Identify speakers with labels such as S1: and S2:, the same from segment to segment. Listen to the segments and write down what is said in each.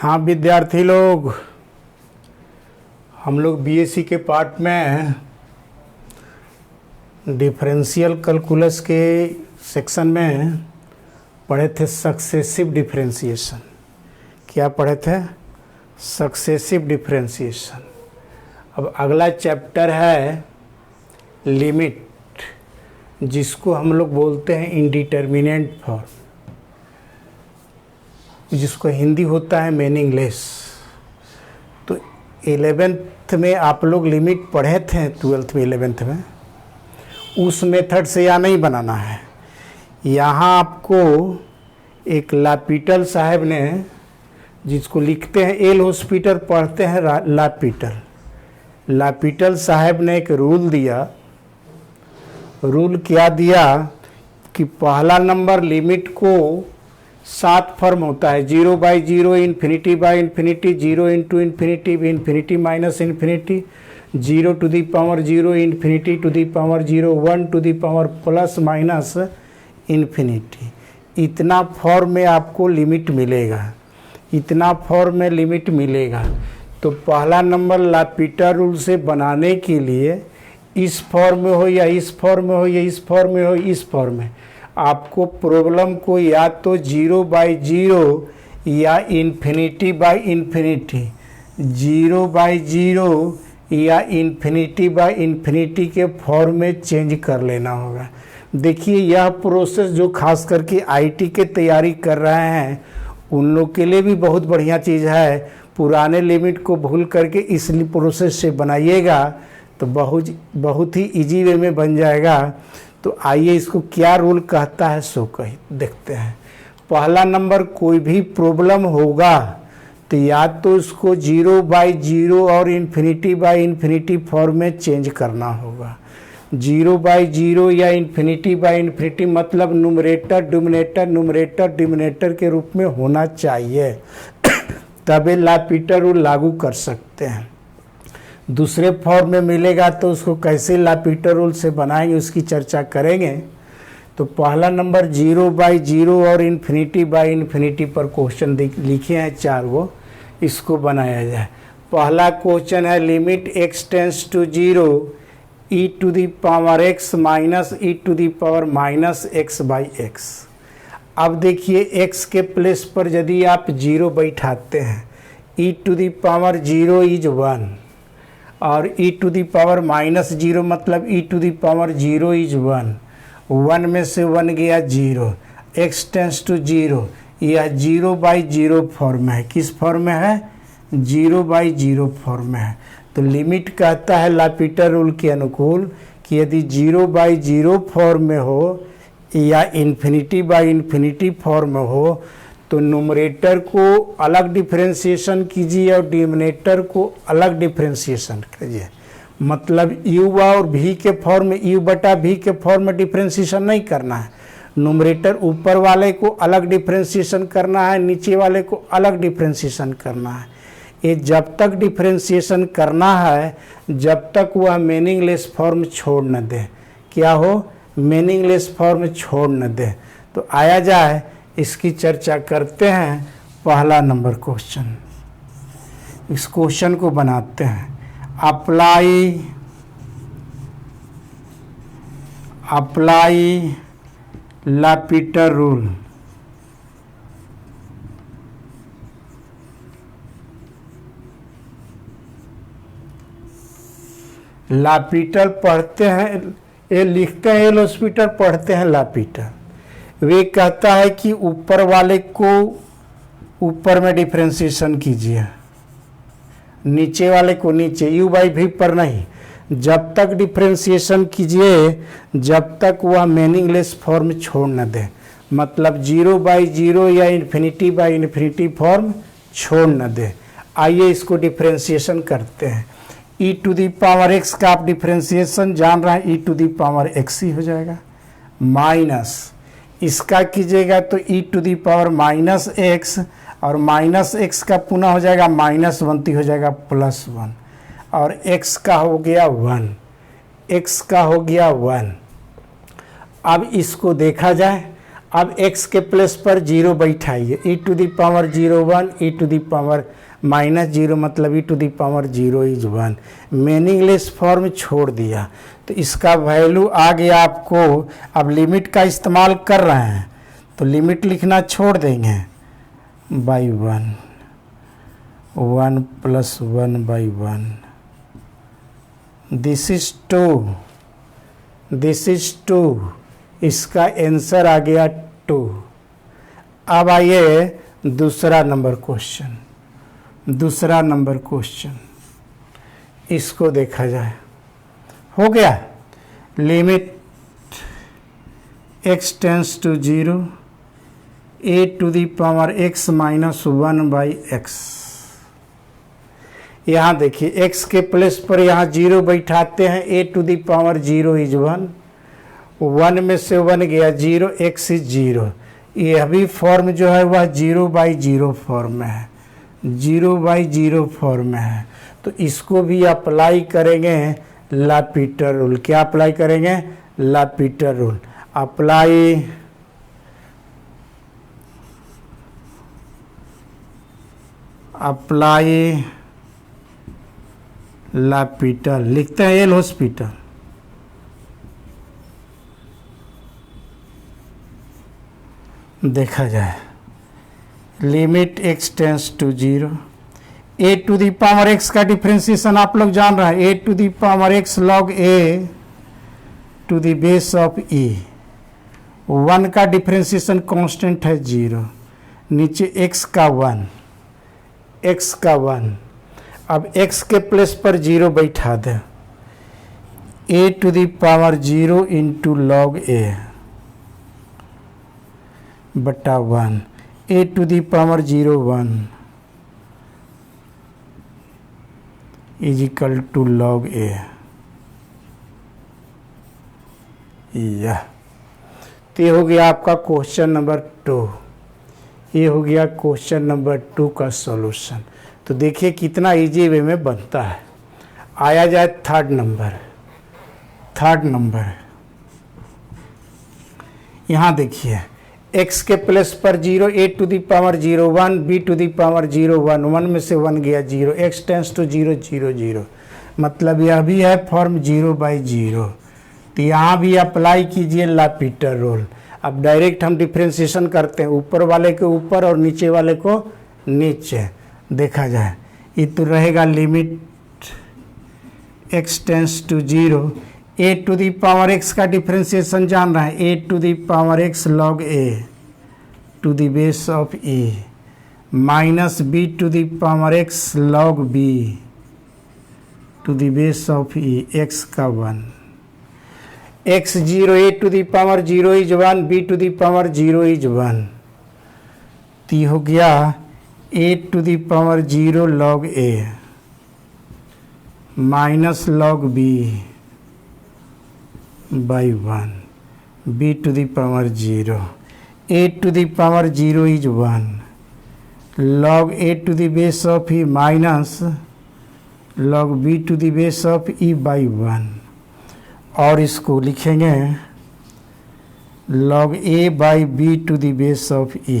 S1: हाँ विद्यार्थी लोग, हम लोग बीएससी के पार्ट में डिफरेंशियल कैलकुलस के सेक्शन में पढ़े थे सक्सेसिव डिफरेंशिएशन। क्या पढ़े थे? Successive differentiation. अब अगला चैप्टर है लिमिट, जिसको हम लोग बोलते हैं इंडिटरमिनेंट फॉर्म, जिसको हिंदी होता है मीनिंगलेस। तो 11th में आप लोग लिमिट पढ़े थे, 12th में 11th में उस मेथड से यहाँ नहीं बनाना है। यहाँ आपको एक लापिटल साहब ने, जिसको लिखते हैं एल हॉस्पिटल, पढ़ते हैं लापिटल। लापिटल साहब ने एक रूल दिया। रूल क्या दिया कि पहला नंबर लिमिट को 7 फॉर्म होता है, 0/0, इन्फिनिटी/इन्फिनिटी, 0 × infinity, infinity minus infinity, 0 to the power 0, infinity to the power 0, 1 to the power plus minus infinity. इतना फॉर्म में आपको लिमिट मिलेगा, इतना फॉर्म में लिमिट मिलेगा। तो पहला नंबर लापिटर रूल से बनाने के लिए इस फॉर्म में हो या इस फॉर्म में हो या इस फॉर्म में हो, इस फॉर्म में आपको प्रॉब्लम को या तो 0/0 या इन्फिनिटी/इन्फिनिटी, 0/0 या इन्फिनिटी/इन्फिनिटी के फॉर्म में चेंज कर लेना होगा। देखिए, यह प्रोसेस जो खास करके आईटी के तैयारी कर रहे हैं उन लोग के लिए भी बहुत बढ़िया चीज़ है। पुराने लिमिट को भूल करके इस प्रोसेस से बनाइएगा तो बहुत ही इजी वे में बन जाएगा। तो आइए इसको क्या रूल कहता है सो कही देखते हैं। पहला नंबर कोई भी प्रॉब्लम होगा तो या तो उसको 0/0 और इन्फिनिटी/इन्फिनिटी फॉर्म में चेंज करना होगा। 0/0 या इन्फिनिटी/इन्फिनिटी मतलब न्यूमरेटर डिनोमिनेटर के रूप में होना चाहिए, तभी लापिटर रूल लागू कर सकते हैं। दूसरे फॉर्म में मिलेगा तो उसको कैसे लापिटर रूल से बनाएंगे उसकी चर्चा करेंगे। तो पहला नंबर 0/0 और इन्फिनिटी/इन्फिनिटी पर क्वेश्चन लिखे हैं 4 वो, इसको बनाया जाए। पहला क्वेश्चन है limit x tends to 0 e⁻x minus e⁻−x/x। अब देखिए x के प्लेस पर यदि आप 0 बैठाते हैं, e⁻0 इज 1 और e⁻−0 मतलब e⁻0 इज 1, 1 में से 1 गया 0, x टेंस टू 0, यह 0/0 फॉर्म है। किस फॉर्म में है? 0/0 फॉर्म में है। तो लिमिट कहता है लापिटर रूल के अनुकूल कि यदि 0/0 फॉर्म में हो या इन्फिनिटी/इन्फिनिटी फॉर्म में हो तो न्यूमरेटर को अलग डिफरेंशिएशन कीजिए और डिनोमिनेटर को अलग डिफरेंशिएशन कीजिए। मतलब u और v के फॉर्म में, u/v के फॉर्म में डिफरेंशिएशन नहीं करना है। न्यूमरेटर ऊपर वाले को अलग डिफरेंशिएशन करना है, नीचे वाले को अलग डिफरेंशिएशन करना है। ये जब तक डिफरेंशिएशन करना है जब तक वह मीनिंगलेस फॉर्म छोड़ न दे। क्या हो? मीनिंगलेस फॉर्म छोड़ न दे। तो आया जाए इसकी चर्चा करते हैं। पहला नंबर क्वेश्चन, इस क्वेश्चन को बनाते हैं। Apply लापिटर rule. लापिटर पढ़ते हैं, ये लिखते हैं एल हॉस्पिटल, पढ़ते हैं लापिटर। वे कहता है कि ऊपर वाले को ऊपर में डिफरेंशिएशन कीजिए, नीचे वाले को नीचे, u/v पर नहीं। जब तक डिफरेंशिएशन कीजिए जब तक वह मीनिंगलेस फॉर्म छोड़ न दे। मतलब 0/0 या इन्फिनिटी/इन्फिनिटी फॉर्म छोड़ न दे। आइए इसको डिफरेंशिएशन करते हैं। e⁻x का आप डिफरेंशिएशन जान रहे हैं, e⁻x ही हो जाएगा। माइनस इसका कीजिएगा तो e⁻−x और -x का पुनः हो जाएगा -1 हो जाएगा +1 और x का हो गया 1, x का हो गया 1। अब इसको देखा जाए, अब x के प्लेस पर 0 बैठाइए, e to the power 0 1, e to the power -0 मतलब e to the power 0 is 1। Meaningless form छोड़ दिया तो इसका वैल्यू आ गया आपको। अब लिमिट का इस्तेमाल कर रहे हैं तो लिमिट लिखना छोड़ देंगे, by 1, 1 + 1/1, this is 2, this is 2, इसका आंसर आ गया 2। अब आइए दूसरा नंबर क्वेश्चन, दूसरा नंबर क्वेश्चन इसको देखा जाए। हो गया, limit x tends to 0, a to the power x - 1/x। यहाँ देखिए x के प्लेस पर यहाँ 0 बैठाते हैं, a to the power 0 is 1, 1 में से 1 गया 0, x इज 0। यह भी फॉर्म जो है वह 0/0 फॉर्म में है, 0/0 फॉर्म में है। तो इसको भी अप्लाई करेंगे लापीटर रूल। क्या अप्लाई करेंगे? लापीटर रूल। अप्लाई लापीटर लिखते हैं, एल हॉस्पिटल। देखा जाए, limit x tends to 0, a to the power x का डिफ्रेंसिएशन आप लोग जान रहे हैं, a to the power x log a to the base of e। 1 का डिफ्रेंसिएशन कांस्टेंट है 0, नीचे x का 1, x का 1। अब x के प्लेस पर 0 बैठा दे, a to the power 0 into log a बटा 1, a to the power 0 1 is equal to log a। यह तो ये हो गया आपका क्वेश्चन नंबर 2। ये हो गया क्वेश्चन नंबर 2 का सॉल्यूशन। तो देखिए कितना इजी वे में बनता है। आया जाए थर्ड नंबर। यहाँ देखिए x के प्लेस पर 0, a to the power 0 1, b to the power 0 1, 1 में से 1 गया 0, x टेंस टू 0 0 0, मतलब यह भी है फॉर्म 0/0। तो यहाँ भी अप्लाई कीजिए लापीटर रूल। अब डायरेक्ट हम डिफ्रेंसिएशन करते हैं, ऊपर वाले के ऊपर और नीचे वाले को नीचे। देखा जाए ये तो रहेगा limit x tends to 0, a to the power x का डिफ्रेंसिएशन जान रहे हैं, a to the power x log a to the base of e minus b to the power x log b to the base of e, x का 1, x 0, a to the power 0 is 1, b to the power 0 is 1। तो हो गया a to the power 0 log a minus log b by 1, b to the power 0, a to the power 0 is 1, log a to the base of e minus log b to the base of e by 1। और इसको लिखेंगे log a by b to the base of e,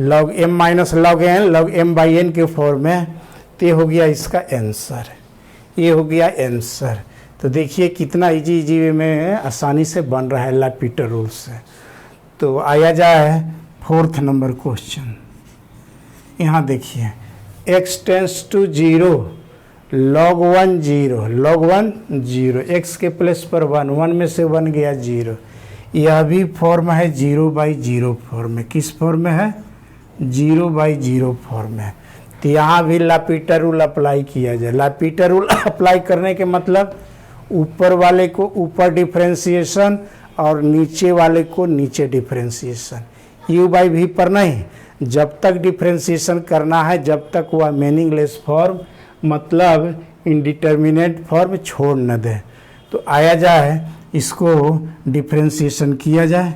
S1: log m minus log n, log m by n के form में। तो हो गया इसका answer, ये हो गया आंसर। तो देखिए कितना इजी वे में आसानी से बन रहा है लापीटर रूल से। तो आया जाए फोर्थ नंबर क्वेश्चन। यहाँ देखिए x tends to 0, log 1 0, log 1 0, x के प्लेस पर 1, 1 में से 1 गया 0। यह भी फॉर्म है 0/0 फॉर्म में। किस फॉर्म में है? 0/0 फॉर्म में। तो यहाँ भी लापीटर रूल अप्लाई किया जाए। लापीटर रूल अप्लाई करने के मतलब ऊपर वाले को ऊपर डिफ्रेंसिएशन और नीचे वाले को नीचे डिफ्रेंसिएशन, u/v पर नहीं। जब तक डिफ्रेंसिएशन करना है जब तक वह मीनिंगलेस फॉर्म मतलब इनडिटर्मिनेट फॉर्म छोड़ न दे। तो आया जाए इसको डिफ्रेंसिएशन किया जाए।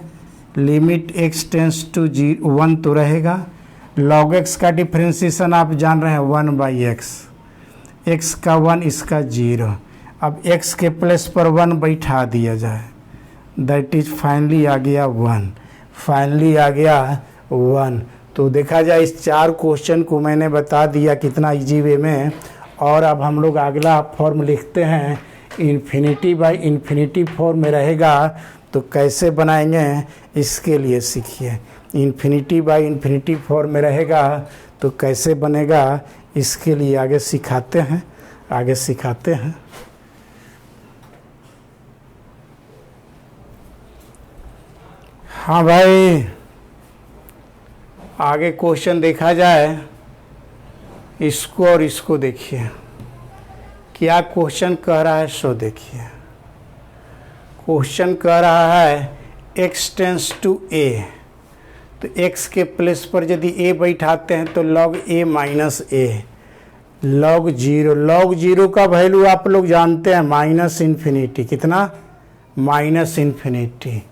S1: लिमिट x टेंस टू 1 तो रहेगा, log x का डिफ्रेंसिएशन आप जान रहे हैं 1/x, x का 1 इसका 0। अब x के प्लेस पर 1 बैठा दिया जाए, दैट इज फाइनली आ गया 1। फाइनली आ गया 1। तो देखा जाए इस 4 क्वेश्चन को मैंने बता दिया कितना इजी वे में। और अब हम लोग अगला फॉर्म लिखते हैं, इन्फिनिटी बाई इन्फिनिटी फॉर्म में रहेगा तो कैसे बनाएंगे इसके लिए सीखिए। इन्फिनिटी बाई इन्फिनिटी फॉर्म में रहेगा तो कैसे बनेगा इसके लिए आगे सिखाते हैं, आगे सिखाते हैं। हाँ भाई, आगे क्वेश्चन देखा जाए, इसको और इसको देखिए क्या क्वेश्चन कह रहा है। सो देखिए क्वेश्चन कह रहा है x टेंस टू a, तो x के प्लेस पर यदि a बैठाते हैं तो log a minus a, log 0, log 0 का वैल्यू आप लोग जानते हैं माइनस इन्फिनिटी, कितना माइनस इन्फिनिटी।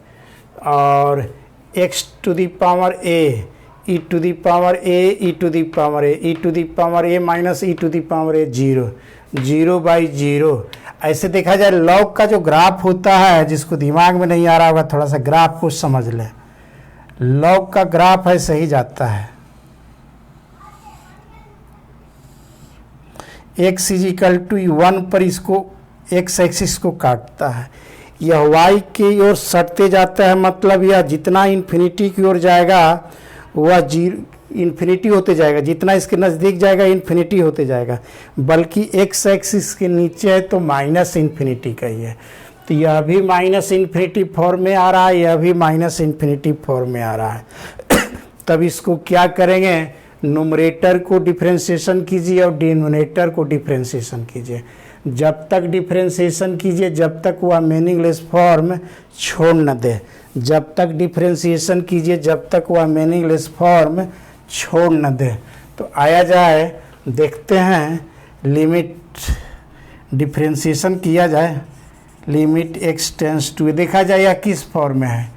S1: और x to the power a, e to the power a, e to the power a, e to the power a minus e to the power a, 0, 0 by 0। ऐसे देखा जाए log का जो graph होता है, जिसको दिमाग में नहीं आ रहा होगा थोड़ा सा ग्राफ को समझ ले। लॉग का ग्राफ ऐसे ही जाता है, x इज इक्वल टू 1 पर इसको x एक्सिस को काटता है, यह y की ओर सटते जाता है, मतलब यह जितना इन्फिनिटी की ओर जाएगा वह 0 इन्फिनिटी होते जाएगा, जितना इसके नज़दीक जाएगा इन्फिनिटी होते जाएगा, बल्कि x एक्सिस के नीचे है तो माइनस इन्फिनिटी का ही है। तो यह भी माइनस इन्फिनिटी फॉर्म में आ रहा है, यह भी माइनस इन्फिनिटी फॉर्म में आ रहा है। तब इसको क्या करेंगे, न्यूमरेटर को डिफरेंशिएशन कीजिए और डिनोमिनेटर को डिफरेंशिएशन कीजिए। जब तक डिफरेंशिएशन कीजिए जब तक वह मीनिंगलेस फॉर्म छोड़ न दे, जब तक डिफरेंशिएशन कीजिए जब तक वह मीनिंगलेस फॉर्म छोड़ न दे। तो आया जाए देखते हैं, लिमिट डिफरेंशिएशन किया जाए, लिमिट x टेंस टू, देखा जाए यह किस फॉर्म में है,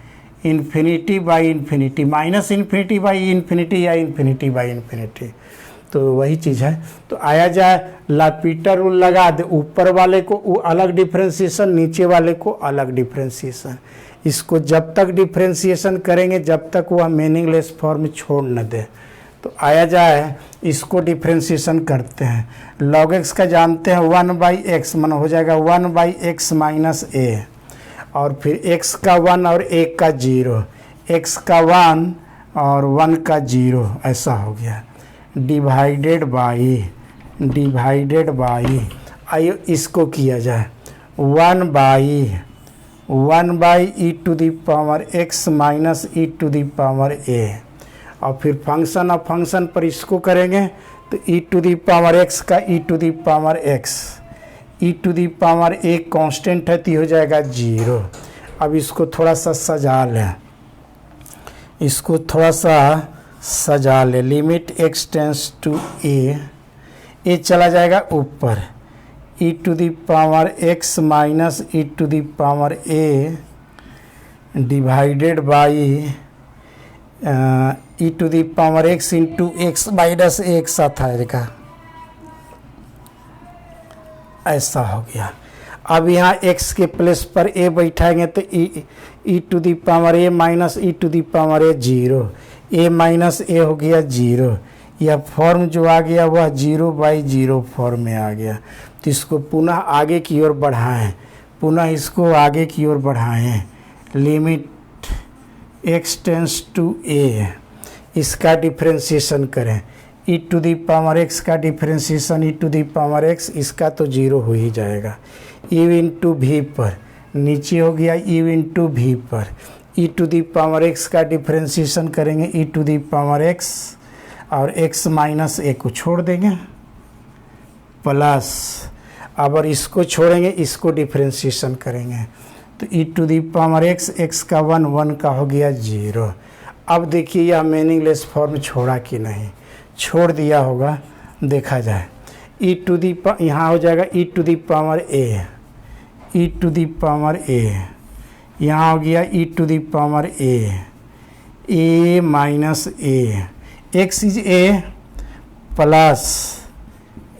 S1: infinity by infinity, minus infinity by infinity या इन्फिनिटी बाई इन्फिनिटी, तो वही चीज़ है। तो आया जाए लापीटर रूल लगा दे, ऊपर वाले को अलग डिफरेंशिएशन, नीचे वाले को अलग डिफरेंशिएशन। इसको जब तक डिफरेंशिएशन करेंगे जब तक वह मीनिंगलेस फॉर्म छोड़ न दे। तो आया जाए इसको डिफरेंशिएशन करते हैं, log x का जानते हैं 1 बाई एक्स, मन हो जाएगा 1 बाई एक्स माइनस a, और फिर x का 1 और a का 0, x का 1 और 1 का 0, ऐसा हो गया, डिवाइडेड बाई आइए इसको किया जाए 1 by e to the power x minus e to the power a, और फिर फंक्शन ऑफ फंक्शन पर इसको करेंगे तो e to the power x का e to the power x, e to the power a constant है तो हो जाएगा 0। अब इसको थोड़ा सा सजा लें, इसको थोड़ा सा सजा ले, limit x tends to a चला जाएगा ऊपर, e to the power x minus e to the power a divided by e to the power x into x minus एक साथ आएगा, ऐसा हो गया। अब यहाँ x के प्लेस पर a बैठाएंगे तो e to the power a minus e to the power a 0, a minus a हो गया 0, यह फॉर्म जो आ गया वह 0 बाई 0 फॉर्म में आ गया। तो इसको पुनः आगे की ओर बढ़ाएं, पुनः इसको आगे की ओर बढ़ाएं, limit x tends to a, इसका डिफरेंशिएशन करें, e to the power x का differentiation e to the power x, इसका तो 0 हो ही जाएगा, e इंटू v पर नीचे हो गया, e इंटू v पर e to the power x का डिफरेंशिएशन करेंगे e to the power x, और x माइनस a को छोड़ देंगे प्लस, अब और इसको छोड़ेंगे इसको डिफरेंशिएशन करेंगे तो e to the power x, x का 1, 1 का हो गया 0। अब देखिए यह मीनिंगलेस फॉर्म छोड़ा कि नहीं, छोड़ दिया होगा, देखा जाए e टू दी यहाँ हो जाएगा e to the power a, e to the power a, यहाँ हो गया e to the power a minus a, x is a plus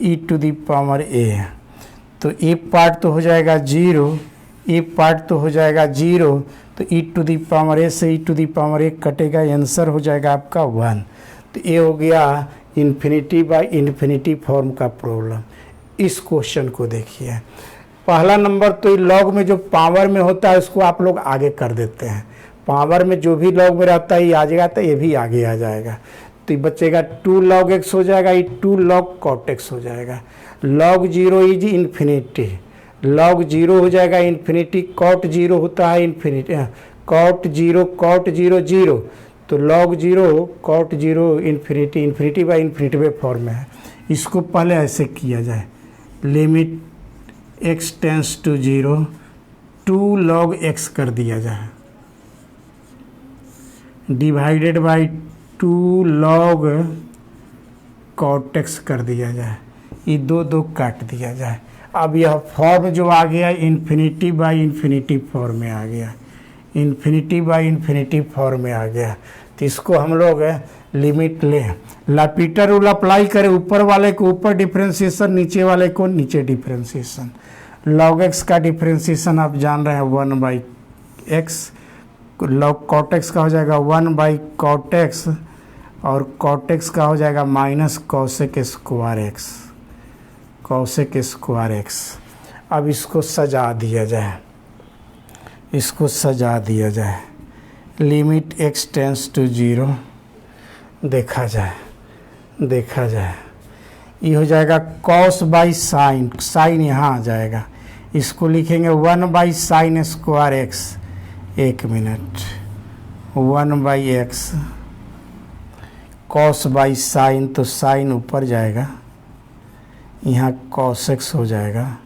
S1: e to the power a, तो a पार्ट तो हो जाएगा 0, a पार्ट तो हो जाएगा 0, तो ई टू दी पावर ए से ई टू दी पावर ए कटेगा, आंसर हो जाएगा आपका 1। तो ये हो गया इन्फिनिटी बाई इन्फिनिटी फॉर्म का प्रॉब्लम। इस क्वेश्चन को देखिए, पहला नंबर तो लॉग में जो पावर में होता है उसको आप लोग आगे कर देते हैं, पावर में जो भी लॉग में रहता है ये आ जाएगा तो ये भी आगे आ जाएगा। तो ये बचेगा 2 log x हो जाएगा, ये 2 log cot x हो जाएगा। log 0 इज इन्फिनिटी, log 0 हो जाएगा इन्फिनिटी, cot 0 होता है इन्फिनिटी, cot 0 0, तो log 0 cot 0 infinity, infinity by infinity में फॉर्म में है। इसको पहले ऐसे किया जाए, limit x tends to 0 2 log x कर दिया जाए, divided by 2 log cot x कर दिया जाए, ये 2 काट दिया जाए। अब यह फॉर्म जो आ गया इन्फिनिटी बाई इन्फिनिटी फॉर्म में आ गया, इन्फिनिटी बाई इन्फिनिटी फॉर्म में आ गया। तो इसको हम लोग लिमिट लें, लापीटर रूल अप्लाई करें, ऊपर वाले को ऊपर डिफ्रेंशिएशन, नीचे वाले को नीचे डिफ्रेंशिएशन। log x का डिफ्रेंशिएशन आप जान रहे हैं 1/x, log cot x का हो जाएगा 1/cot x, और cot x का हो जाएगा minus cosec square x, cosec square x। अब इसको सजा दिया जाए, इसको सजा दिया जाए, लिमिट x टेंस टू 0 देखा जाए, देखा जाए, ये हो जाएगा cos बाई साइन, साइन यहाँ आ जाएगा, इसको लिखेंगे 1/sin square x, 1 minute, 1/x cos by sine, तो साइन ऊपर जाएगा, यहाँ cos x हो जाएगा,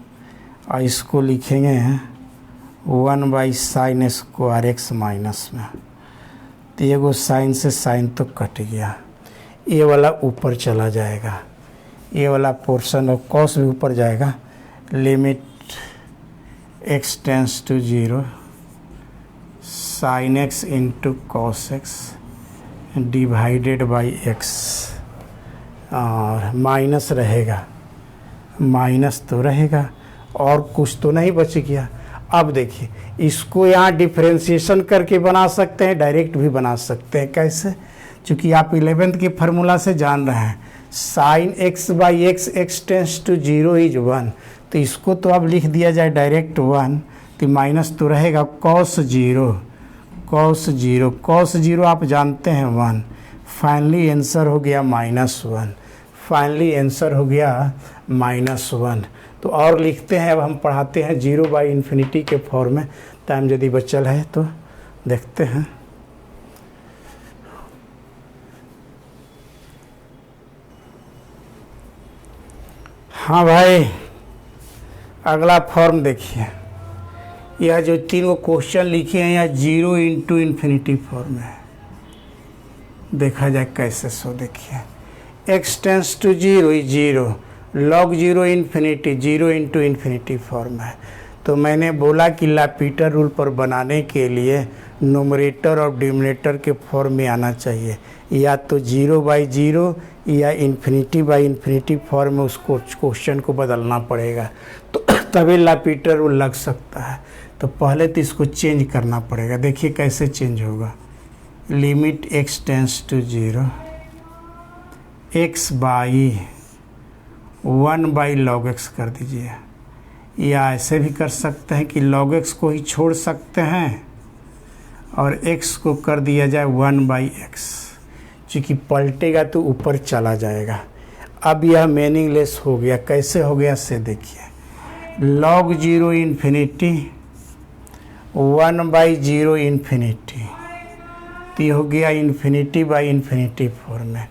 S1: और इसको लिखेंगे 1/sin स्क्वायर x माइनस में, तो ये वो साइन से साइन तो कट गया, ये वाला ऊपर चला जाएगा, ये वाला पोर्शन ऑफ cos भी ऊपर जाएगा, limit x tends to 0 sin x into cos x divided by x, और माइनस रहेगा, माइनस तो रहेगा, और कुछ तो नहीं बच गया। अब देखिए इसको यहाँ डिफरेंशिएशन करके बना सकते हैं, डायरेक्ट भी बना सकते हैं। कैसे? चूँकि आप 11th के फार्मूला से जान रहे हैं, sine x by x, x tends to 0 is 1, तो इसको तो अब लिख दिया जाए डायरेक्ट 1, तो माइनस तो रहेगा cos 0, cos 0, cos 0 आप जानते हैं 1, फाइनली आंसर हो गया -1, फाइनली आंसर हो गया -1। तो और लिखते हैं, अब हम पढ़ाते हैं 0/∞ के फॉर्म में, टाइम यदि बचल है तो देखते हैं। हाँ भाई, अगला फॉर्म देखिए, यह जो 3 क्वेश्चन लिखे हैं, यह 0/∞ फॉर्म है। देखा जाए कैसे, सो देखिए x tends to 0 is 0, log 0 infinity, 0/∞ form है। तो मैंने बोला कि लापीटर रूल पर बनाने के लिए नोमरेटर और डिनोमिनेटर के फॉर्म में आना चाहिए, या तो 0/0 या ∞/∞ फॉर्म में उसको क्वेश्चन को बदलना पड़ेगा, तो तभी लापीटर रूल लग सकता है। तो पहले तो इसको चेंज करना पड़ेगा। देखिए कैसे चेंज होगा, limit x tends to 0 x by 1/log x कर दीजिए, या ऐसे भी कर सकते हैं कि log x को ही छोड़ सकते हैं और x को कर दिया जाए 1/x, चूँकि पलटेगा तो ऊपर चला जाएगा। अब यह मीनिंगलेस हो गया। कैसे हो गया से देखिए, log 0 इन्फिनिटी 1/0 इन्फिनिटी, तो ये हो गया ∞/∞ फॉर्म में।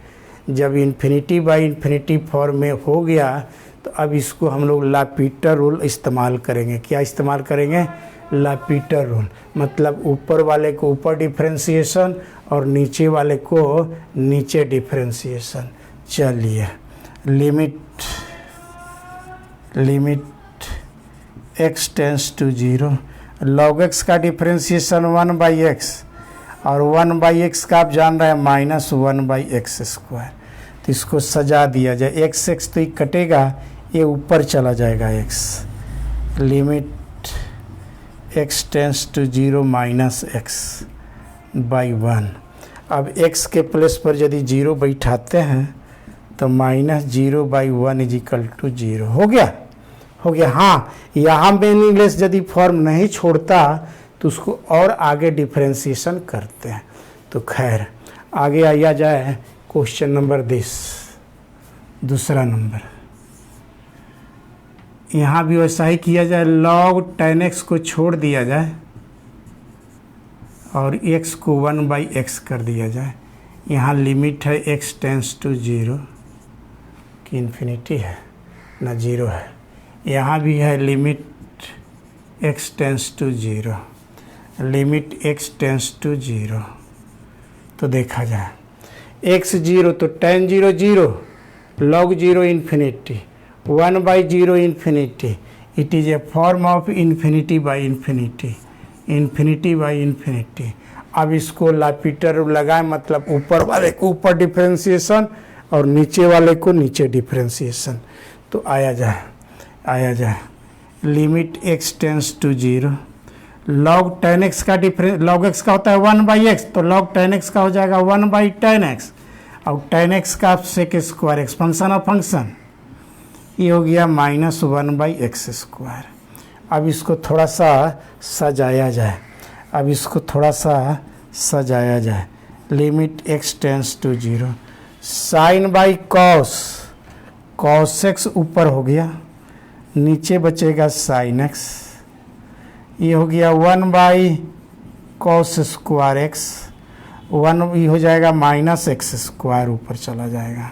S1: जब ∞/∞ फॉर्म में हो गया तो अब इसको हम लोग लापीटर रूल इस्तेमाल करेंगे। क्या इस्तेमाल करेंगे? लापीटर रूल, मतलब ऊपर वाले को ऊपर डिफरेंशिएशन और नीचे वाले को नीचे डिफरेंशिएशन। चलिए, limit x tends to 0, log x का डिफरेंशिएशन 1/x, और 1/x का आप जान रहे हैं -1/x स्क्वायर। तो इसको सजा दिया जाए, x तो ही कटेगा, ये ऊपर चला जाएगा x, limit x tends to 0 minus x by 1। अब x के प्लेस पर यदि 0 बैठाते हैं तो minus 0 by 1 is equal to 0 हो गया। हाँ, यहाँ मीनिंगलेस यदि फॉर्म नहीं छोड़ता तो उसको और आगे डिफ्रेंसिएशन करते हैं। तो खैर आगे आया जाए क्वेश्चन नंबर 10, दूसरा नंबर। यहाँ भी वैसा ही किया जाए, log 10x को छोड़ दिया जाए और x को 1/x कर दिया जाए। यहाँ लिमिट है x टेंस टू 0 कि इन्फिनिटी है ना 0 है। यहाँ भी है limit x tends to 0, limit x tends to 0। तो देखा जाए x 0 तो tan 0 0, log 0 infinity, 1/0 infinity. It is a form of infinity by infinity, infinity by infinity. अब इसको लापिटर लगाए, मतलब ऊपर वाले को ऊपर डिफ्रेंसिएशन और नीचे वाले को नीचे डिफ्रेंसिएशन। तो आया जाए limit x tends to 0, log 10x का log x का होता है 1/x, तो log 10x का हो जाएगा 1/10x और 10x का sec square x function of function, ये हो गया माइनस 1/x²। अब इसको थोड़ा सा सजाया जाए, limit x tends to 0, sine by cos x ऊपर हो गया, नीचे बचेगा साइन x, ये हो गया 1/cos² x, 1 ये हो जाएगा माइनस x², ऊपर चला जाएगा।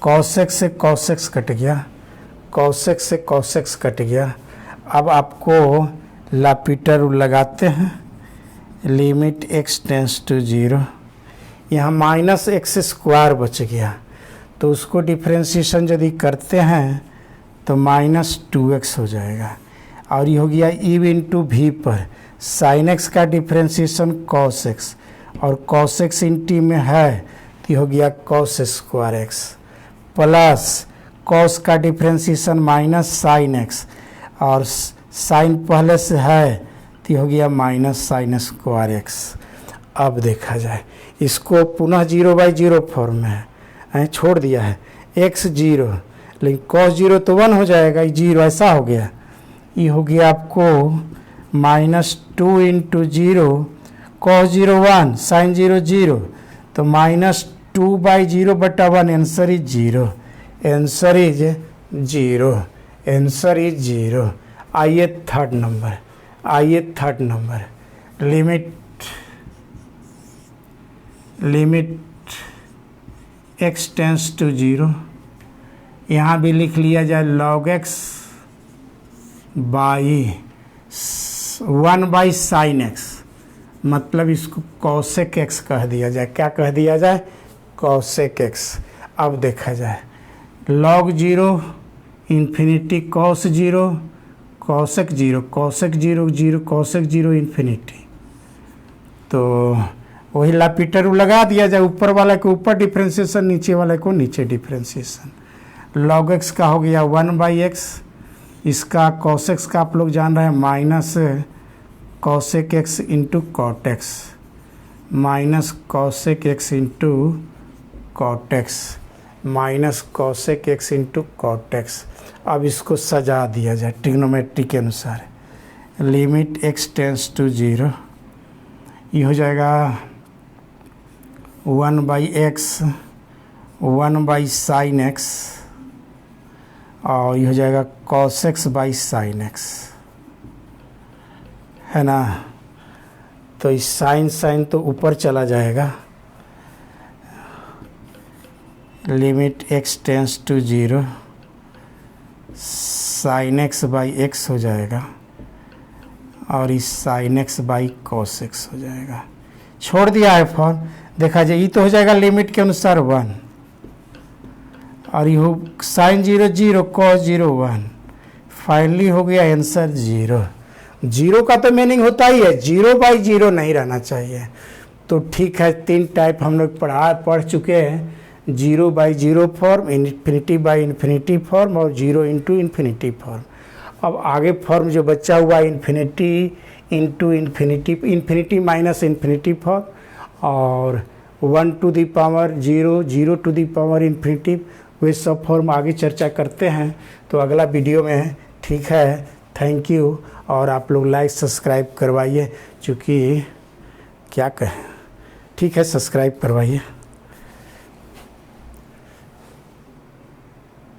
S1: cos x से cos x कट गया। अब आपको लापिटर लगाते हैं, लिमिट x टेंस टू 0, यहाँ माइनस x² बच गया, तो उसको डिफ्रेंसिएशन यदि करते हैं तो माइनस 2x हो जाएगा। और ये हो गया ई इंटू भी पर साइन x का डिफ्रेंसिएशन cos x, और cos x इन टी में है तो ये हो गया cos² x, प्लस cos का डिफ्रेंसिएशन माइनस साइन x, और साइन पहले से है तो ये हो गया माइनस sin² x। अब देखा जाए, इसको पुनः 0/0 फॉर्म में है, छोड़ दिया है x 0, लेकिन cos 0 तो 1 हो जाएगा, 0 ऐसा हो गया। ये हो गया आपको -2 इंटू 0, cos 0 1, sin 0 0, तो -2/0/1, आंसर इज 0, आंसर इज 0। आइए third number, limit x tends to 0, यहाँ भी लिख लिया जाए log x by 1/sin x, मतलब इसको cosec x कह दिया जाए। क्या कह दिया जाए? cosec x। अब देखा जाए log 0 infinity cos 0 cosec 0 cosec 0 0 cosec 0 infinity. तो वही लापिटर लगा दिया जाए, ऊपर वाले को ऊपर डिफ्रेंसिएशन, नीचे वाले को नीचे डिफ्रेंसिएशन। log x का हो गया 1/x, इसका cos x का आप लोग जान रहे हैं minus cosec x into cot x, minus cosec x into cot x, minus cosec x into cot x। अब इसको सजा दिया जाए ट्रिग्नोमेट्री के अनुसार, लिमिट x टेंस टू 0, ये हो जाएगा 1/x 1/sin x, और ये हो जाएगा cos x/sin x, है ना। तो इस साइन तो ऊपर चला जाएगा, limit x tends to 0, sin x/x हो जाएगा, और इस sin x/cos x हो जाएगा। छोड़ दिया है फॉर्म, देखा जाए ये तो हो जाएगा लिमिट के अनुसार 1, और ये sin 0 0 cos 0 1, फाइनली हो गया आंसर 0। 0 का तो मीनिंग होता ही है 0/0 नहीं रहना चाहिए। तो ठीक है, 3 टाइप हम लोग पढ़ चुके हैं, 0/0 form, infinity by infinity form, और 0 इंटू इन्फिनिटी फॉर्म। अब आगे फॉर्म जो बचा हुआ infinity into infinity, infinity minus infinity form, और 1 to the power 0, 0 to the power infinity, वे सब फॉर्म आगे चर्चा करते हैं तो अगला वीडियो में। ठीक है, थैंक यू। और आप लोग लाइक सब्सक्राइब करवाइए, चूँकि क्या कहें, ठीक है सब्सक्राइब करवाइए।